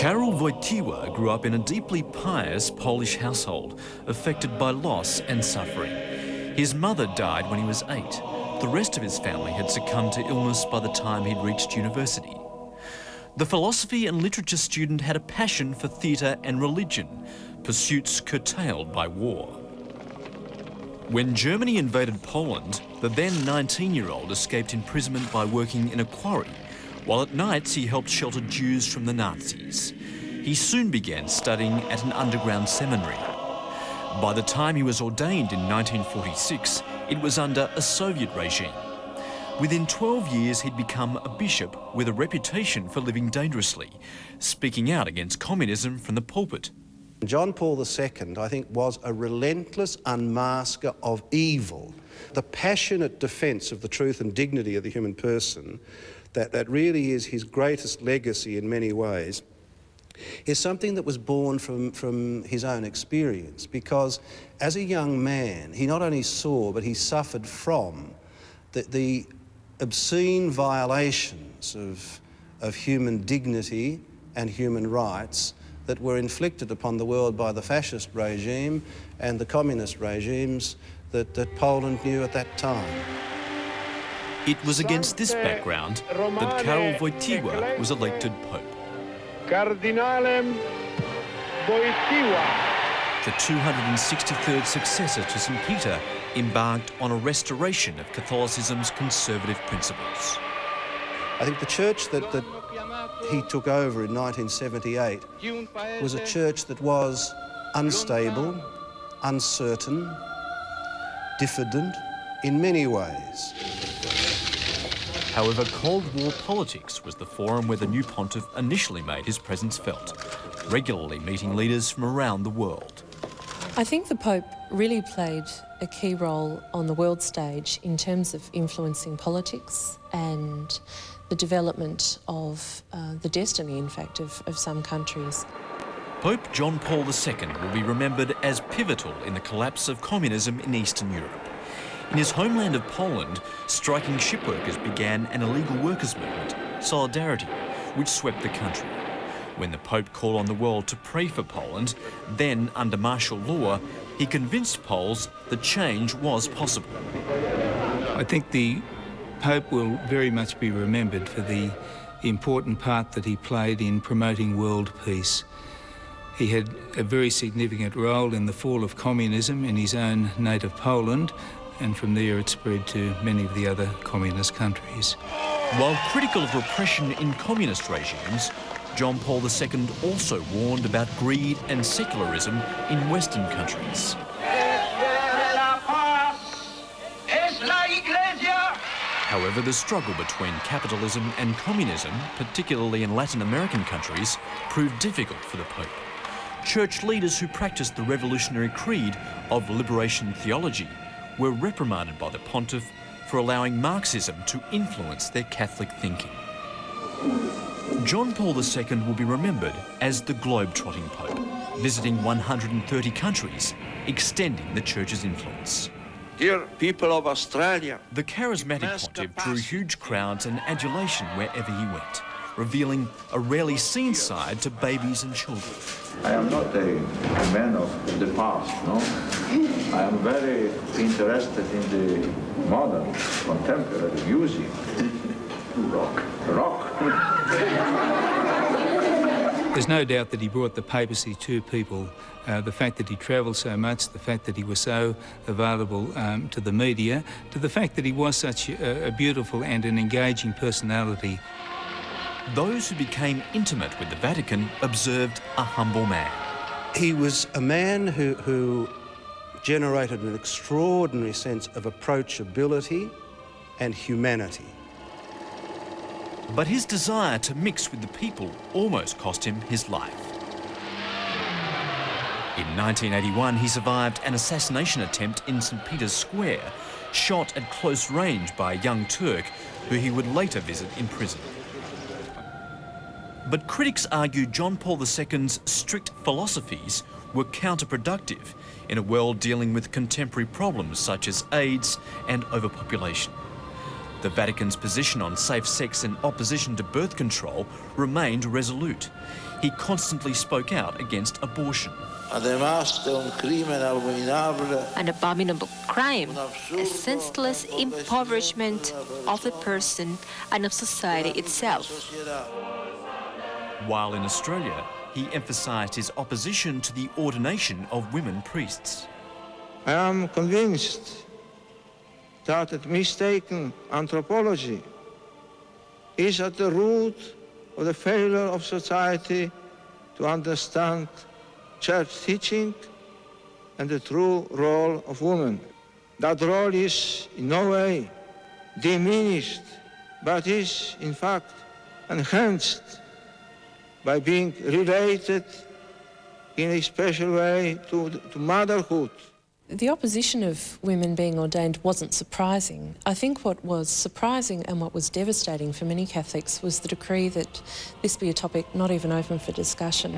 Karol Wojtyła grew up in a deeply pious Polish household, affected by loss and suffering. His mother died when he was 8. The rest of his family had succumbed to illness by the time he'd reached university. The philosophy and literature student had a passion for theatre and religion, pursuits curtailed by war. When Germany invaded Poland, the then 19-year-old escaped imprisonment by working in a quarry, while at nights he helped shelter Jews from the Nazis. He soon began studying at an underground seminary. By the time he was ordained in 1946, it was under a Soviet regime. Within 12 years, he'd become a bishop with a reputation for living dangerously, speaking out against communism from the pulpit. John Paul II, I think, was a relentless unmasker of evil. The passionate defence of the truth and dignity of the human person, that really is his greatest legacy in many ways, is something that was born from his own experience, because as a young man, he not only saw, but he suffered from the obscene violations of human dignity and human rights that were inflicted upon the world by the fascist regime and the communist regimes that Poland knew at that time. It was against this background that Karol Wojtyła was elected Pope. Kardynałem Wojtyła. The 263rd successor to St. Peter embarked on a restoration of Catholicism's conservative principles. I think the church that he took over in 1978 was a church that was unstable, uncertain, diffident in many ways. However, Cold War politics was the forum where the new pontiff initially made his presence felt, regularly meeting leaders from around the world. I think the Pope really played a key role on the world stage in terms of influencing politics and the development of the destiny, in fact, of some countries. Pope John Paul II will be remembered as pivotal in the collapse of communism in Eastern Europe. In his homeland of Poland, striking shipworkers began an illegal workers' movement, Solidarity, which swept the country. When the Pope called on the world to pray for Poland, then under martial law, he convinced Poles that change was possible. I think the Pope will very much be remembered for the important part that he played in promoting world peace. He had a very significant role in the fall of communism in his own native Poland, and from there it spread to many of the other communist countries. While critical of repression in communist regimes, John Paul II also warned about greed and secularism in Western countries. However, the struggle between capitalism and communism, particularly in Latin American countries, proved difficult for the Pope. Church leaders who practiced the revolutionary creed of liberation theology were reprimanded by the pontiff for allowing Marxism to influence their Catholic thinking. John Paul II will be remembered as the globe-trotting Pope, visiting 130 countries, extending the Church's influence. Dear people of Australia, the charismatic pontiff drew huge crowds and adulation wherever he went, revealing a rarely seen side to babies and children. I am not a man of the past, no? I am very interested in the modern, contemporary music. Rock. There's no doubt that he brought the papacy to people. The fact that he travelled so much, the fact that he was so available to the media, to the fact that he was such a beautiful and an engaging personality. Those who became intimate with the Vatican observed a humble man. He was a man who generated an extraordinary sense of approachability and humanity. But his desire to mix with the people almost cost him his life. In 1981, he survived an assassination attempt in St. Peter's Square, shot at close range by a young Turk who he would later visit in prison. But critics argue John Paul II's strict philosophies were counterproductive in a world dealing with contemporary problems such as AIDS and overpopulation. The Vatican's position on safe sex and opposition to birth control remained resolute. He constantly spoke out against abortion. An abominable crime, a senseless impoverishment of the person and of society itself. While in Australia, he emphasised his opposition to the ordination of women priests. I am convinced that a mistaken anthropology is at the root of the failure of society to understand church teaching and the true role of women. That role is in no way diminished, but is in fact enhanced by being related in a special way to motherhood. The opposition of women being ordained wasn't surprising. I think what was surprising and what was devastating for many Catholics was the decree that this be a topic not even open for discussion.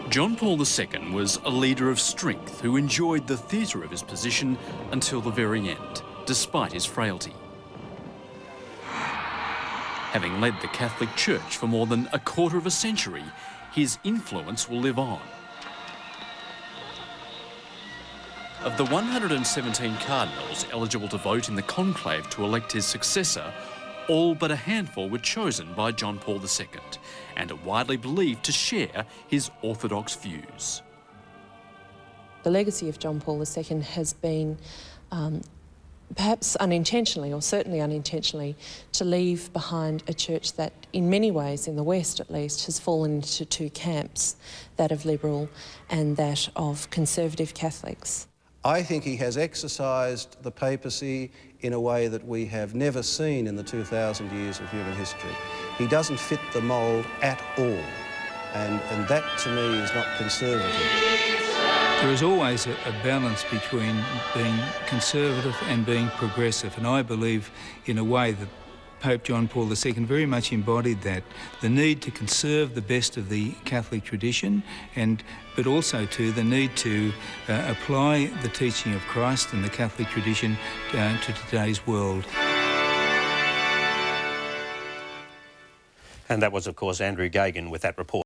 John Paul II was a leader of strength who enjoyed the theatre of his position until the very end, despite his frailty. Having led the Catholic Church for more than a quarter of a century, his influence will live on. Of the 117 cardinals eligible to vote in the conclave to elect his successor, all but a handful were chosen by John Paul II and are widely believed to share his orthodox views. The legacy of John Paul II has been, perhaps unintentionally, or certainly unintentionally, to leave behind a church that, in many ways, in the West at least, has fallen into two camps, that of liberal and that of conservative Catholics. I think he has exercised the papacy in a way that we have never seen in the 2,000 years of human history. He doesn't fit the mould at all, and that to me is not conservative. There is always a balance between being conservative and being progressive, and I believe in a way that Pope John Paul II very much embodied that, the need to conserve the best of the Catholic tradition, but also the need to apply the teaching of Christ and the Catholic tradition to today's world. And that was, of course, Andrew Gagie with that report.